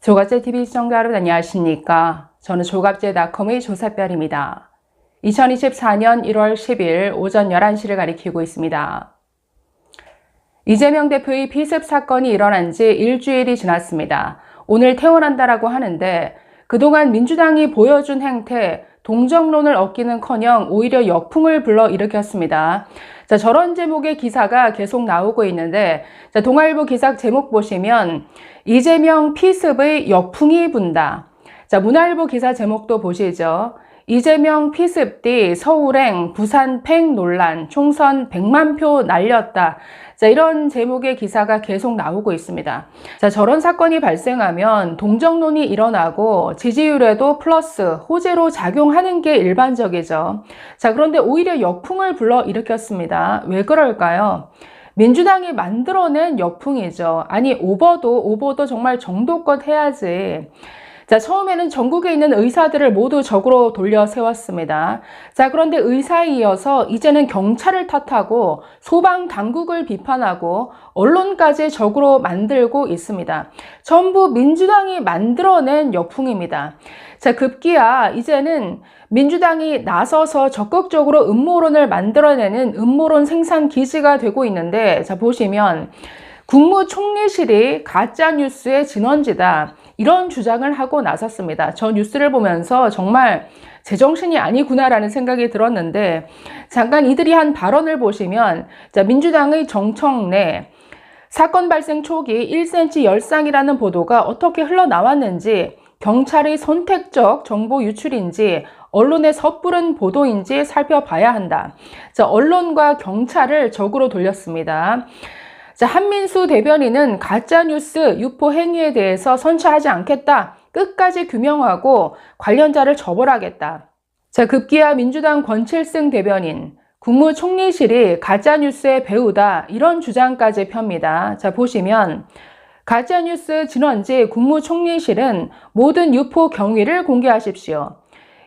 조갑제TV 시청자 여러분 안녕하십니까? 저는 조갑제닷컴의 조사별입니다. 2024년 1월 10일 오전 11시를 가리키고 있습니다. 이재명 대표의 피습 사건이 일어난 지 일주일이 지났습니다. 오늘 퇴원한다라고 하는데 그동안 민주당이 보여준 행태, 동정론을 얻기는커녕 오히려 역풍을 불러일으켰습니다. 자, 저런 제목의 기사가 계속 나오고 있는데, 자, 동아일보 기사 제목 보시면 이재명 피습의 역풍이 분다. 자, 문화일보 기사 제목도 보시죠. 이재명 피습 뒤 서울행 부산팽 논란, 총선 100만 표 날렸다. 자, 이런 제목의 기사가 계속 나오고 있습니다. 자, 저런 사건이 발생하면 동정론이 일어나고 지지율에도 플러스, 호재로 작용하는 게 일반적이죠. 자, 그런데 오히려 역풍을 불러일으켰습니다. 왜 그럴까요? 민주당이 만들어낸 역풍이죠. 아니, 오버도 정말 정도껏 해야지. 자, 처음에는 전국에 있는 의사들을 모두 적으로 돌려 세웠습니다. 자, 그런데 의사에 이어서 이제는 경찰을 탓하고 소방 당국을 비판하고 언론까지 적으로 만들고 있습니다. 전부 민주당이 만들어낸 역풍입니다. 자, 급기야 이제는 민주당이 나서서 적극적으로 음모론을 만들어내는 음모론 생산 기지가 되고 있는데, 자, 보시면 국무총리실이 가짜뉴스의 진원지다. 이런 주장을 하고 나섰습니다. 저 뉴스를 보면서 정말 제정신이 아니구나라는 생각이 들었는데, 잠깐 이들이 한 발언을 보시면, 자, 민주당의 정청래, 사건 발생 초기 1cm 열상이라는 보도가 어떻게 흘러나왔는지, 경찰의 선택적 정보 유출인지, 언론의 섣부른 보도인지 살펴봐야 한다. 자, 언론과 경찰을 적으로 돌렸습니다. 자, 한민수 대변인은 가짜뉴스 유포 행위에 대해서 선처하지 않겠다. 끝까지 규명하고 관련자를 처벌하겠다. 자, 급기야 민주당 권칠승 대변인, 국무총리실이 가짜뉴스의 배후다. 이런 주장까지 펴니다. 자, 보시면 가짜뉴스 진원지 국무총리실은 모든 유포 경위를 공개하십시오.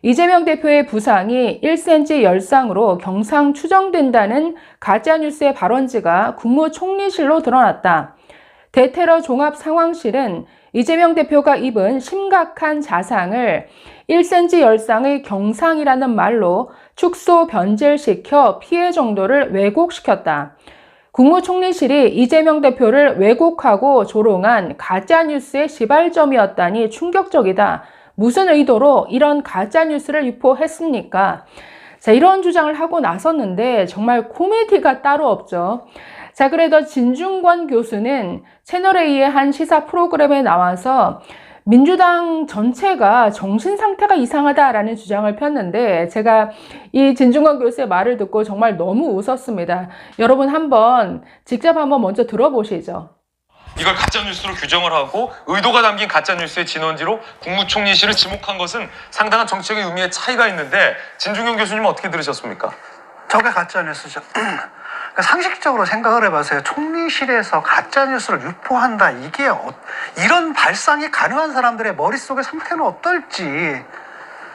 이재명 대표의 부상이 1cm 열상으로 경상 추정된다는 가짜뉴스의 발원지가 국무총리실로 드러났다. 대테러 종합상황실은 이재명 대표가 입은 심각한 자상을 1cm 열상의 경상이라는 말로 축소 변질시켜 피해 정도를 왜곡시켰다. 국무총리실이 이재명 대표를 왜곡하고 조롱한 가짜뉴스의 시발점이었다니 충격적이다. 무슨 의도로 이런 가짜뉴스를 유포했습니까? 자, 이런 주장을 하고 나섰는데 정말 코미디가 따로 없죠. 자, 그래도 진중권 교수는 채널A의 한 시사 프로그램에 나와서 민주당 전체가 정신 상태가 이상하다라는 주장을 폈는데, 제가 이 진중권 교수의 말을 듣고 정말 너무 웃었습니다. 여러분 직접 한번 먼저 들어보시죠. 이걸 가짜뉴스로 규정을 하고 의도가 담긴 가짜뉴스의 진원지로 국무총리실을 지목한 것은 상당한 정치적인 의미의 차이가 있는데, 진중권 교수님은 어떻게 들으셨습니까? 저게 가짜뉴스죠. 그러니까 상식적으로 생각을 해보세요. 총리실에서 가짜뉴스를 유포한다. 이게 이런 발상이 가능한 사람들의 머릿속의 상태는 어떨지.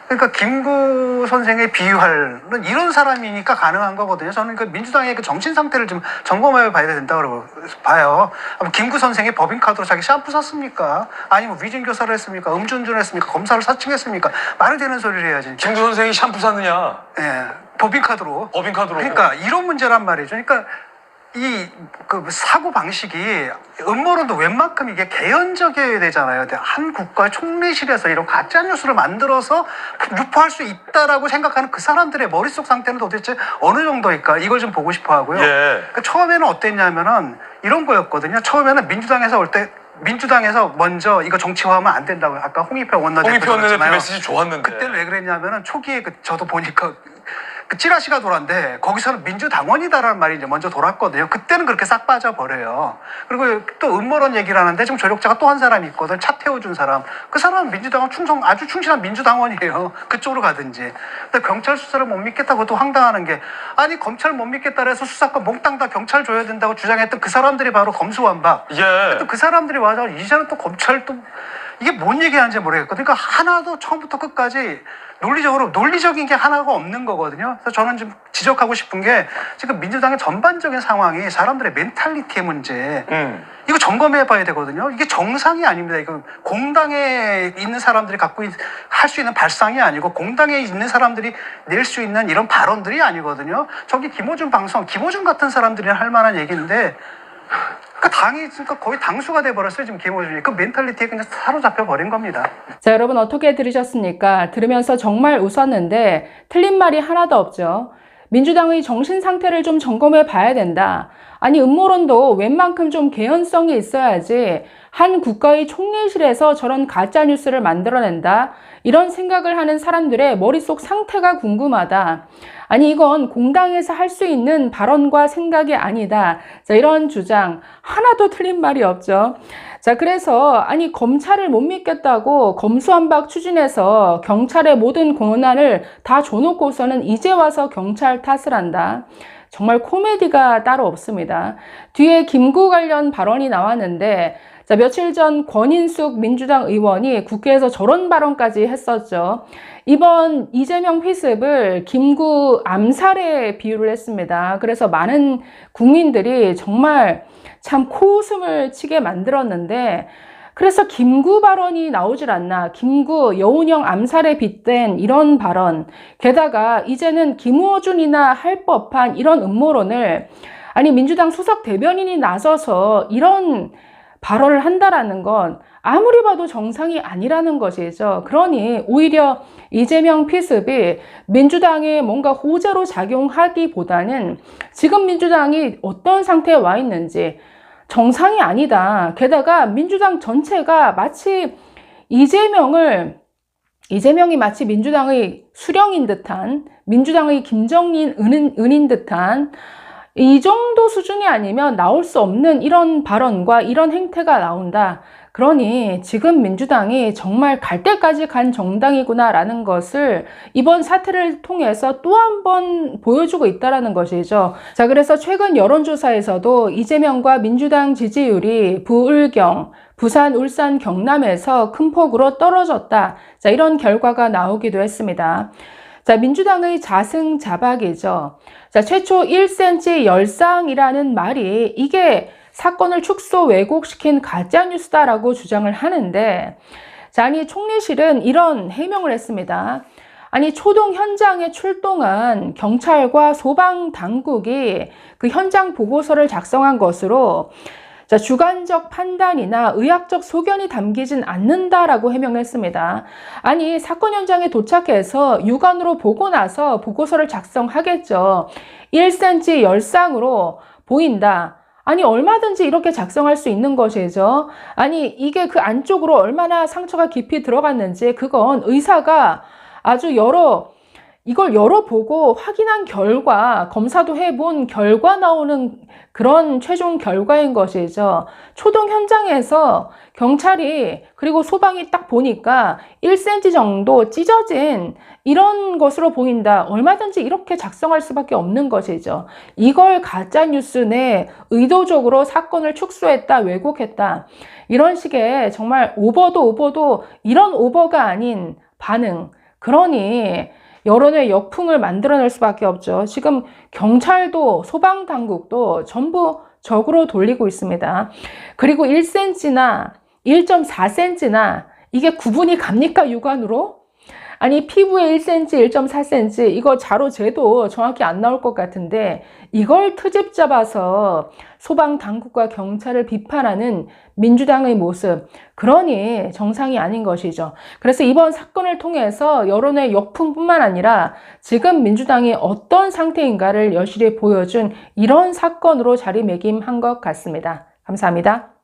그러니까 김구 선생의 비유할은 이런 사람이니까 가능한 거거든요. 저는 그 민주당의 그 정신 상태를 좀 점검해 봐야 된다고 봐요. 김구 선생이 법인카드로 자기 샴푸 샀습니까? 아니면 위증교사를 했습니까? 음주운전을 했습니까? 검사를 사칭했습니까? 말이 되는 소리를 해야지. 김구 선생이 샴푸 샀느냐? 예, 법인카드로. 그러니까 이런 문제란 말이죠. 그러니까 그 사고 방식이 음모론도 웬만큼 이게 개연적이어야 되잖아요. 한 국가 총리실에서 이런 가짜 뉴스를 만들어서 유포할 수 있다라고 생각하는 그 사람들의 머릿속 상태는 도대체 어느 정도일까? 이걸 좀 보고 싶어 하고요. 예. 그러니까 처음에는 어땠냐면은 이런 거였거든요. 처음에는 민주당에서 먼저 이거 정치화하면 안 된다고 아까 홍익표 원내대표 메시지 좋았는데, 그때는 왜 그랬냐면은 초기에 저도 보니까 그 찌라시가 돌았는데 거기서는 민주당원이다라는 말이 이제 먼저 돌았거든요. 그때는 그렇게 싹 빠져버려요. 그리고 또 음모론 얘기를 하는데 지금 조력자가 또 한 사람이 있거든. 차 태워준 사람. 그 사람은 민주당원 아주 충실한 민주당원이에요. 그쪽으로 가든지. 근데 경찰 수사를 못 믿겠다고 또 황당하는 게, 아니 검찰 못 믿겠다 해서 수사권 몽땅 다 경찰 줘야 된다고 주장했던 그 사람들이 바로 검수완박. 예. 또 그 사람들이 와서 이제는 또 검찰 또 이게 뭔 얘기하는지 모르겠거든요. 그러니까 하나도 처음부터 끝까지 논리적인 게 하나가 없는 거거든요. 그래서 저는 좀 지적하고 싶은 게 지금 민주당의 전반적인 상황이 사람들의 멘탈리티의 문제. 이거 이거 점검해 봐야 되거든요. 이게 정상이 아닙니다. 이거 공당에 있는 사람들이 할 수 있는 발상이 아니고 공당에 있는 사람들이 낼 수 있는 이런 발언들이 아니거든요. 저기 김어준 같은 사람들이 할 만한 얘기인데 그러니까 거의 당수가 돼버렸어요. 지금 김어준이. 그 멘탈리티에 그냥 사로잡혀 버린 겁니다. 자, 여러분 어떻게 들으셨습니까? 들으면서 정말 웃었는데 틀린 말이 하나도 없죠. 민주당의 정신 상태를 좀 점검해 봐야 된다. 아니, 음모론도 웬만큼 좀 개연성이 있어야지 한 국가의 총리실에서 저런 가짜 뉴스를 만들어낸다. 이런 생각을 하는 사람들의 머릿속 상태가 궁금하다. 아니, 이건 공당에서 할 수 있는 발언과 생각이 아니다. 자, 이런 주장 하나도 틀린 말이 없죠. 자, 그래서 아니, 검찰을 못 믿겠다고 검수완박 추진해서 경찰의 모든 권한을 다 줘놓고서는 이제 와서 경찰 탓을 한다. 정말 코미디가 따로 없습니다. 뒤에 김구 관련 발언이 나왔는데, 자, 며칠 전 권인숙 민주당 의원이 국회에서 저런 발언까지 했었죠. 이번 이재명 회습을 김구 암살에 비유를 했습니다. 그래서 많은 국민들이 정말 참 코웃음을 치게 만들었는데, 그래서 김구 발언이 나오질 않나. 김구 여운형 암살에 빗댄 이런 발언. 게다가 이제는 김어준이나 할 법한 이런 음모론을, 아니, 민주당 수석 대변인이 나서서 이런 발언을 한다라는 건 아무리 봐도 정상이 아니라는 것이죠. 그러니 오히려 이재명 피습이 민주당에 뭔가 호재로 작용하기보다는 지금 민주당이 어떤 상태에 와 있는지 정상이 아니다. 게다가 민주당 전체가 마치 이재명이 마치 민주당의 수령인 듯한, 민주당의 김정인 은인 듯한 이 정도 수준이 아니면 나올 수 없는 이런 발언과 이런 행태가 나온다. 그러니 지금 민주당이 정말 갈 때까지 간 정당이구나라는 것을 이번 사태를 통해서 또 한 번 보여주고 있다는 것이죠. 자, 그래서 최근 여론조사에서도 이재명과 민주당 지지율이 부울경, 부산, 울산, 경남에서 큰 폭으로 떨어졌다. 자, 이런 결과가 나오기도 했습니다. 자, 민주당의 자승자박이죠. 자, 최초 1cm 열상이라는 말이 이게 사건을 축소 왜곡시킨 가짜뉴스다라고 주장을 하는데, 자, 아니, 총리실은 이런 해명을 했습니다. 아니, 초동 현장에 출동한 경찰과 소방당국이 그 현장 보고서를 작성한 것으로, 자, 주관적 판단이나 의학적 소견이 담기진 않는다라고 해명했습니다. 아니, 사건 현장에 도착해서 육안으로 보고 나서 보고서를 작성하겠죠. 1cm 열상으로 보인다. 아니, 얼마든지 이렇게 작성할 수 있는 것이죠. 아니, 이게 그 안쪽으로 얼마나 상처가 깊이 들어갔는지 그건 의사가 아주 이걸 열어보고 확인한 결과, 검사도 해본 결과 나오는 그런 최종 결과인 것이죠. 초동 현장에서 경찰이 그리고 소방이 딱 보니까 1cm 정도 찢어진 이런 것으로 보인다. 얼마든지 이렇게 작성할 수밖에 없는 것이죠. 이걸 가짜뉴스 내 의도적으로 사건을 축소했다, 왜곡했다. 이런 식의 정말 오버도 이런 오버가 아닌 반응. 그러니 여론의 역풍을 만들어낼 수밖에 없죠. 지금 경찰도 소방당국도 전부 적으로 돌리고 있습니다. 그리고 1cm나 1.4cm나 이게 구분이 갑니까, 육안으로? 아니, 피부에 1cm, 1.4cm 이거 자로 재도 정확히 안 나올 것 같은데 이걸 트집 잡아서 소방당국과 경찰을 비판하는 민주당의 모습, 그러니 정상이 아닌 것이죠. 그래서 이번 사건을 통해서 여론의 역풍뿐만 아니라 지금 민주당이 어떤 상태인가를 여실히 보여준 이런 사건으로 자리매김한 것 같습니다. 감사합니다.